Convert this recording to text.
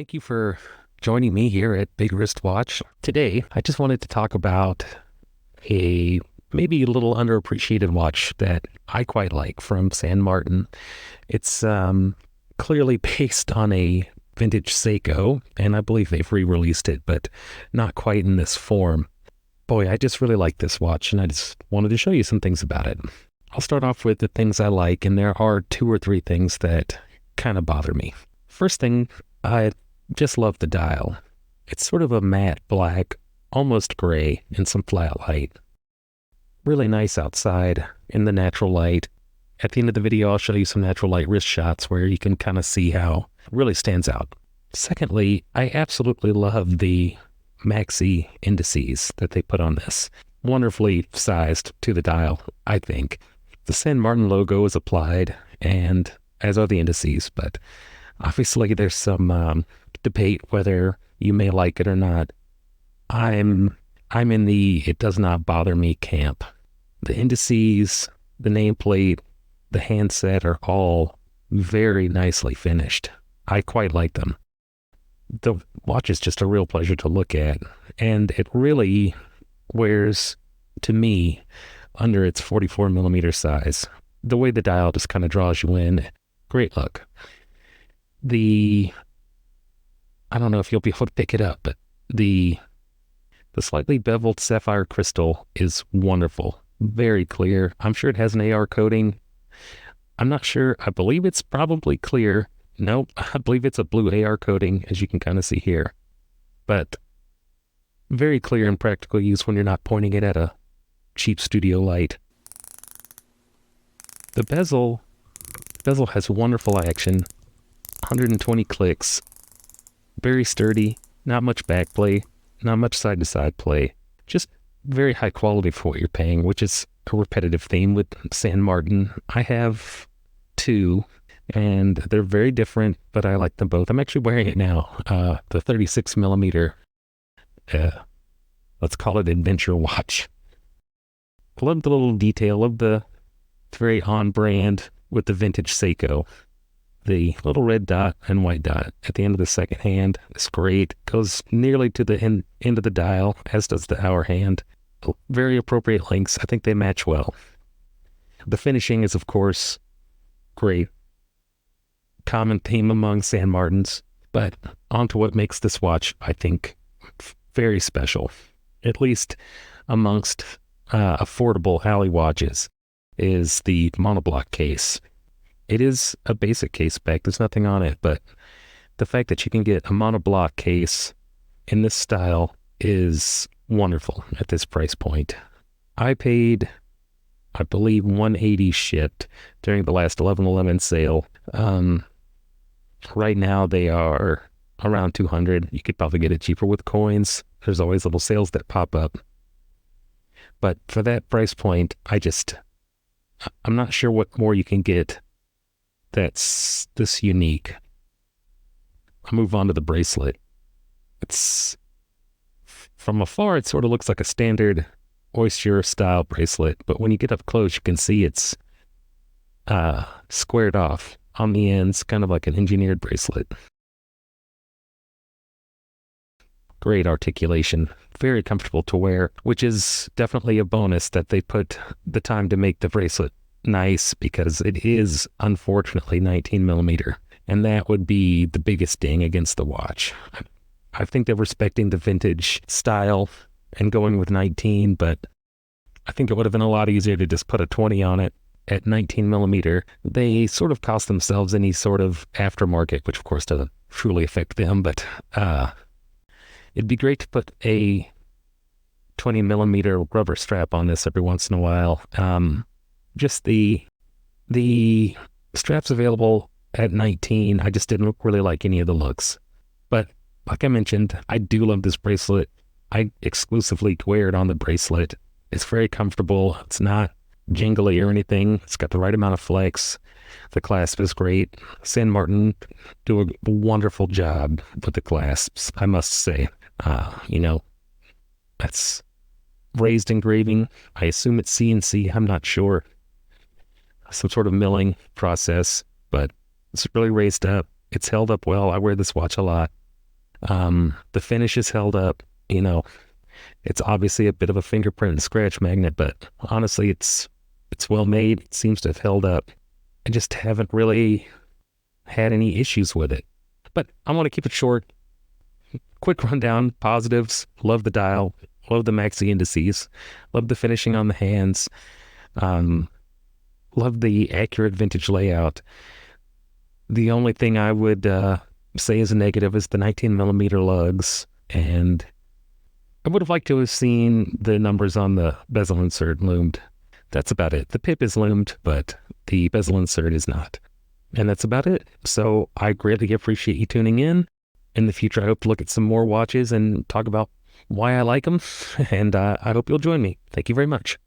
Thank you for joining me here at Big Wristwatch. Today, I just wanted to talk about a maybe a little underappreciated watch that I quite like from San Martin. It's clearly based on a vintage Seiko, and I believe they've re-released it, but not quite in this form. Boy, I just really like this watch, and I just wanted to show you some things about it. I'll start off with the things I like, and there are two or three things that kind of bother me. First thing, I just love the dial. It's sort of a matte black, almost gray in some flat light. Really nice outside in the natural light. At the end of the video, I'll show you some natural light wrist shots where you can kind of see how it really stands out. Secondly, I absolutely love the maxi indices that they put on this. Wonderfully sized to the dial, I think. The San Martin logo is applied, and as are the indices, but obviously there's some debate whether you may like it or not. I'm in the it does not bother me camp. The indices, the nameplate, the handset are all very nicely finished. I quite like them. The watch is just a real pleasure to look at, and it really wears, to me, under its 44 millimeter size. The way the dial just kind of draws you in, great look. I don't know if you'll be able to pick it up, but the slightly beveled sapphire crystal is wonderful. Very clear. I'm sure it has an AR coating. I'm not sure. I believe it's probably clear. Nope, I believe it's a blue AR coating, as you can kind of see here. But very clear in practical use when you're not pointing it at a cheap studio light. The bezel has wonderful action. 120 clicks. Very sturdy. Not much back play. Not much side-to-side play. Just very high quality for what you're paying, which is a repetitive theme with San Martin. I have two, and they're very different, but I like them both. I'm actually wearing it now. The 36 millimeter, let's call it adventure watch. I love the little detail of it's very on brand with the vintage Seiko. The little red dot and white dot at the end of the second hand is great. Goes nearly to the end of the dial, as does the hour hand. Very appropriate lengths. I think they match well. The finishing is, of course, great. Common theme among San Martins, but onto what makes this watch, I think, very special, at least amongst affordable alley watches, is the monoblock case. It is a basic case spec. There's nothing on it, but the fact that you can get a monoblock case in this style is wonderful at this price point. I paid, I believe, $180 shipped during the last 11/11 sale. Right now they are around $200. You could probably get it cheaper with coins. There's always little sales that pop up. But for that price point, I'm not sure what more you can get that's this unique. I'll move on to the bracelet. From afar, it sort of looks like a standard oyster style bracelet, but when you get up close, you can see it's squared off on the ends, kind of like an engineered bracelet. Great articulation, very comfortable to wear, which is definitely a bonus that they put the time to make the bracelet nice, because it is unfortunately 19 millimeter, and that would be the biggest ding against the watch. I think they're respecting the vintage style and going with 19, but I think it would have been a lot easier to just put a 20 on it at 19 millimeter. They sort of cost themselves any sort of aftermarket, which of course doesn't truly affect them, but it'd be great to put a 20 millimeter rubber strap on this every once in a while. Just the straps available at 19, I just didn't really like any of the looks. But like I mentioned, I do love this bracelet. I exclusively wear it on the bracelet. It's very comfortable. It's not jingly or anything. It's got the right amount of flex. The clasp is great. San Martin do a wonderful job with the clasps, I must say. That's raised engraving. I assume it's CNC. I'm not sure. Some sort of milling process, but it's really raised up. It's held up well. I wear this watch a lot. The finish is held up. It's obviously a bit of a fingerprint and scratch magnet, but honestly, it's well made. It seems to have held up. I just haven't really had any issues with it. But I want to keep it short. Quick rundown, positives, love the dial, love the maxi indices, love the finishing on the hands, love the accurate vintage layout. The only thing I would say is a negative is the 19 millimeter lugs, and I would have liked to have seen the numbers on the bezel insert loomed. That's about it. The pip is loomed, but the bezel insert is not. And that's about it. So I greatly appreciate you tuning in. In the future, I hope to look at some more watches and talk about why I like them. And I hope you'll join me. Thank you very much.